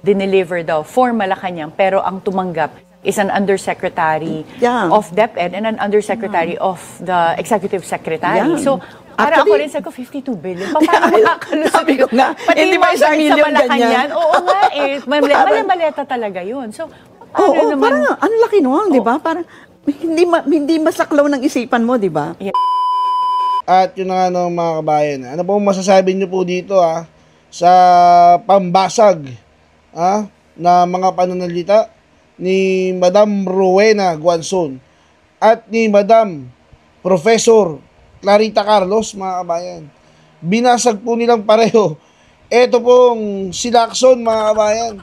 dineliver daw for Malacanang, pero ang tumanggap is an undersecretary of DepEd and an undersecretary of the executive secretary. So, para ako rin sa ko, 52 billion. Paano makakalusot? Sabi ko nga, pati hindi ba isang milyon ganyan? Oo nga eh. Maleta talaga yun. So, paano naman? Parang, ang laki nun, di ba? Parang, hindi masaklaw ng isipan mo, di ba? Yeah. At yun na nga no, mga kabayan. Ano po masasabi niyo po dito sa pambasag na mga pananalita ni Madam Rowena Guanzon at ni Madam Professor Clarita Carlos, mga kabayan. Binasag po nilang pareho. Ito pong si Lacson, mga kabayan.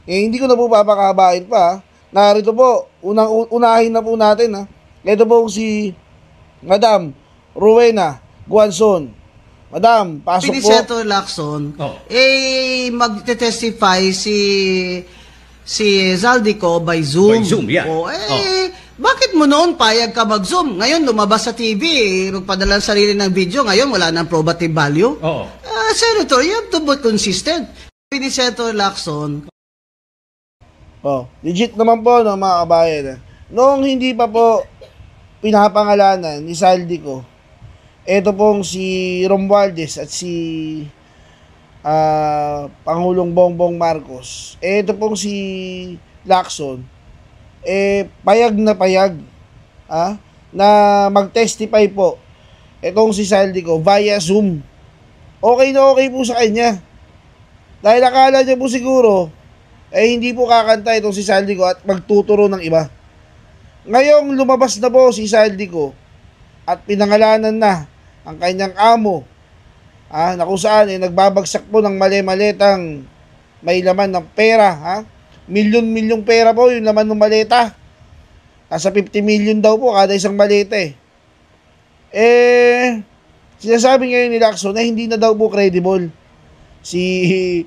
Hindi ko na po papakabain pa. Narito po, unahin na po natin. Ito pong si Madam Rowena Guanzon. Madam, pasok po. Senator Lacson, magte-testify si Zaldico by Zoom. By Zoom, yeah. Bakit mo noon payag ka mag-Zoom? Ngayon, lumabas sa TV, nagpadala sarili ng video, ngayon wala nang probative value. Senator, you have to be consistent. Ni Senator Lacson. Legit naman po, no, mga kabayan. Noong hindi pa po pinapangalanan ni Zaldico, ito pong si Romualdez at si Pangulong Bongbong Marcos. Ito pong si Lacson, payag na payag na mag-testify po itong si Zaldico via Zoom. Okay na okay po sa kanya. Dahil akala niya po siguro, hindi po kakanta itong si Zaldico at magtuturo ng iba. Ngayong lumabas na po si Zaldico at pinangalanan na ang kanyang amo, na kung saan nagbabagsak po ng mali-maletang may laman ng pera, milyon-milyong pera po yung laman ng maleta. Nasa 50 million daw po kada isang maleta sinasabi ngayon ni Lacson na hindi na daw po credible si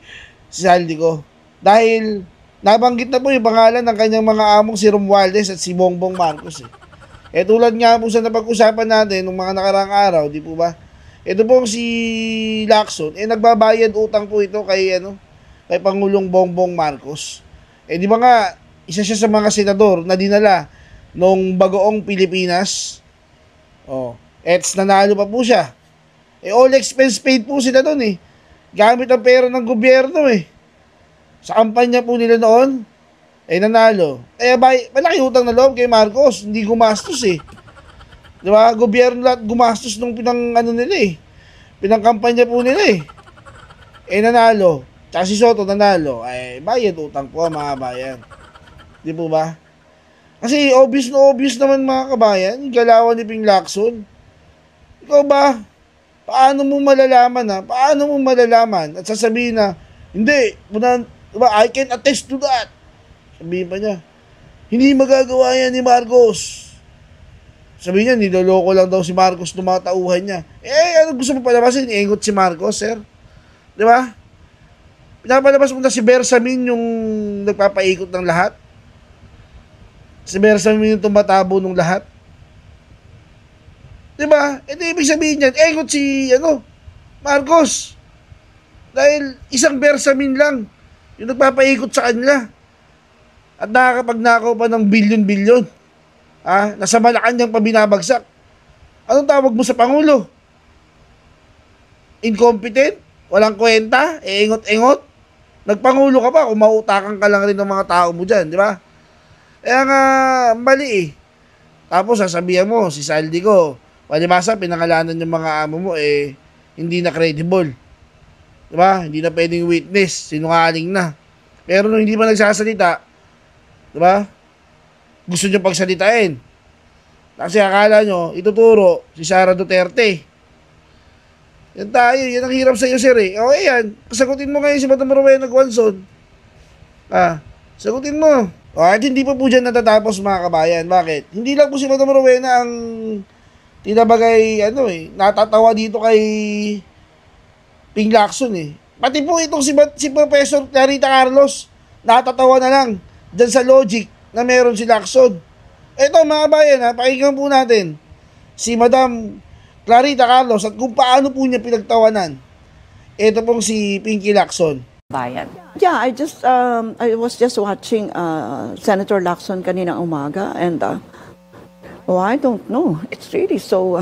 Zaldico. Dahil nabanggit na po yung pangalan ng kanyang mga among si Romualdez at si Bongbong Marcos. Tulad nga po sa napag-usapan natin nung mga nakaraang araw, di po ba? Ito pong si Lacson, nagbabayad utang po ito kay Pangulong Bongbong Marcos. Di ba nga, isa siya sa mga senador na dinala nung Bagoong Pilipinas. Nanalo pa po siya. All expense paid po sila doon Gamit ang pera ng gobyerno Sa kampanya po nila noon, nanalo. Malaki utang na loob kay Marcos, hindi gumastos Di ba? Gobyerno lahat gumastos nung pinangkampanya po nila nanalo. Tsaka si Soto nanalo. Bayad utang po mga kabayan. Di po ba? Kasi obvious naman mga kabayan, yung galawan ni Ping Lacson. Ikaw ba? Paano mo malalaman Paano mo malalaman? At sasabihin na, hindi, diba, I can attest to that. Sabihin pa niya, hindi magagawa yan ni Marcos. Sabihin niya, niloloko lang daw si Marcos ng mga tauhan niya. Ano gusto mo palabasin? Iingot si Marcos, sir. Di ba? Pinapalabas mo na si Bersamin yung nagpapaikot ng lahat. Si Bersamin yung tumatabo ng lahat. Di ba? Ito ibig sabihin niyan, iingot si Marcos. Dahil isang Bersamin lang yung nagpapaikot sa kanila. At nakakapagnakaw pa ng bilyon-bilyon. Nasa Malacanang pa binabagsak. Anong tawag mo sa Pangulo? Incompetent? Walang kwenta? Ingot-ingot? Nagpangulo ka pa kung mautakan ka lang rin ng mga tao mo dyan, di ba? Kaya nga, mali Tapos sasabihan mo, si Zaldico, palibasa, pinangalanan yung mga amo mo, hindi na credible. Di ba? Hindi na pwedeng witness, sinungaling na. Pero nung hindi pa nagsasalita, di ba? Gusto nyo pagsalitain. Kasi akala nyo, ituturo si Sara Duterte. Yan tayo, yan ang hirap sa iyo, sir yan, sagutin mo ngayon si Madam Rowena Guanzon. Sagutin mo. At hindi pa po dyan natatapos mga kabayan. Bakit? Hindi lang po si Madam Rowena ang tinabagay, natatawa dito kay Ping Lacson Pati po itong si Professor Clarita Carlos, natatawa na lang dyan sa logic na meron si Lacson. Ito mga kabayan pakinggan po natin si Madam Clarita Carlos at kung paano po niya pinagtawanan ito pong si Pinky Lacson. bayan. Yeah, I was just watching Senator Lacson kaninang umaga, and I don't know. It's really so.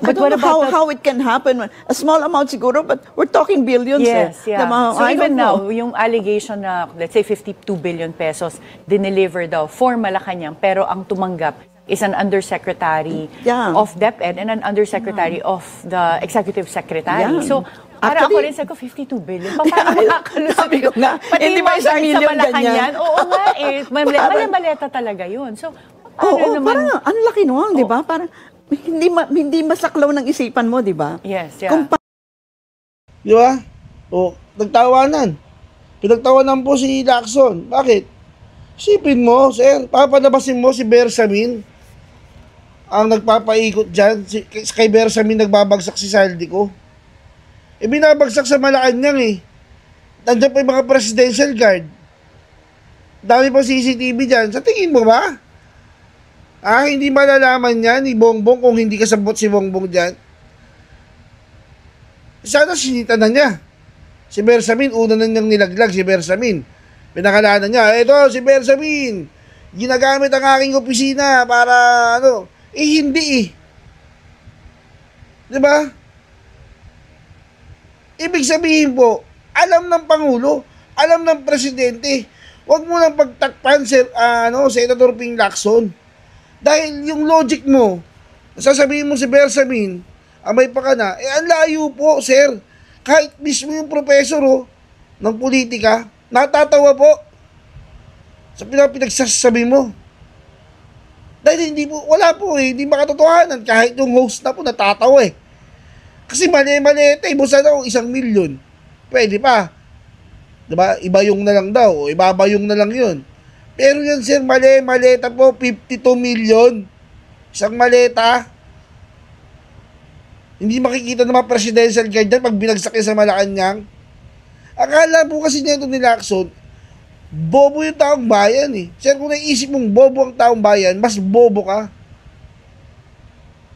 But I don't what know about how it can happen. A small amount siguro, but we're talking billions. Yes, yeah. So I even don't know. now, yung allegation na, let's say, 52 billion pesos dineliver daw for Malacanang, pero ang tumanggap is an undersecretary of DepEd and an undersecretary of the executive secretary. Yeah. So, para ako Actually, rin sa ko, 52 billion. Paano makakalusot sabi ko nga, Pati hindi yung ba isang guard milyon sa Malacanang, ganyan? oo nga eh. Maleta talaga yun. So, paano naman? Parang ang laki noon, di ba? Parang hindi masaklaw ng isipan mo, di ba? Yes, yeah. Kung Di ba? O, nagtawanan. Pinagtawanan po si Lacson. Bakit? Sipin mo, sir, papalabasin mo si Bersamin ang nagpapaikot dyan. Kay Bersamin nagbabagsak si Saldico. Eh, binabagsak sa Malacanang eh. Nandiyan pa yung mga presidential guard. Dami pa CCTV dyan. Sa tingin mo ba? Hindi malalaman yan ni Bongbong kung hindi kasabot si Bongbong dyan. Sana sinita na niya. Si Bersamin, una na niyang nilaglag si Bersamin. Pinakalanan niya, eto si Bersamin, ginagamit ang aking opisina para ano. Hindi eh. Diba? Ibig sabihin po, alam ng Pangulo, alam ng Presidente, huwag mo nang pagtakpan Senator Ping Lacson. Dahil yung logic mo, sasabihin mo si Bersamin, may pakana, ang layo po, sir. Kahit mismo yung professor ng politika, natatawa po sa pinagsasabi mo. Dahil wala po hindi makatotohanan. Kahit yung host na po natatawa eh. Kasi mali-mali, busa daw 1 milyon. Pwede pa. Diba? Ibayong na lang daw, o ibabayong na lang yun. Pero yan sir, maleta po, 52 million. Isang maleta. Hindi makikita ng mga presidential guard dyan pag binagsak yan sa Malacanang. Akala po kasi nito ni Lacson, bobo yung taong bayan eh. Sir, kung naisip mong bobo ang taong bayan, mas bobo ka.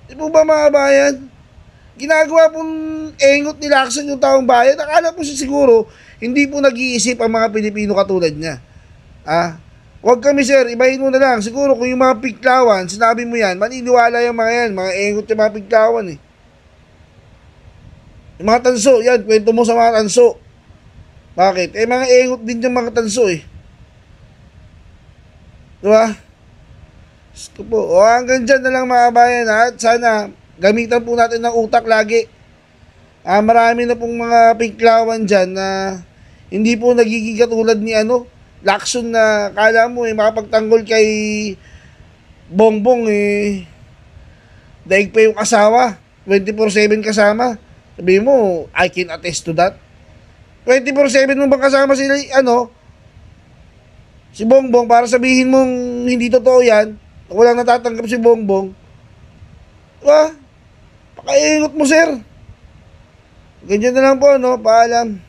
Di po ba mga bayan? Ginagawa pong engot ni Lacson yung taong bayan. Akala po siya siguro, hindi po nag-iisip ang mga Pilipino katulad niya. Huwag kami sir, ibahin mo na lang. Siguro kung yung mga piklawan, sinabi mo yan, maniniwala yung mga yan, mga engot yung mga piklawan eh. Yung mga tanso, yan, kwento mo sa mga tanso. Bakit? Mga engot din yung mga tanso eh. Diba? Po. Hanggang dyan na lang mga bayan at sana gamitan po natin ng utak lagi. Marami na pong mga piklawan dyan na hindi po nagiging katulad ni Lacson na kala mo makapagtanggol kay Bongbong daig pa yung asawa 24/7 kasama. Sabi mo, I can attest to that. 24/7 mo bang kasama sila si Bongbong para sabihin mong hindi totoo yan, walang natatanggap si Bongbong. Diba? Pakaingot mo sir. Ganyan na lang po paalam.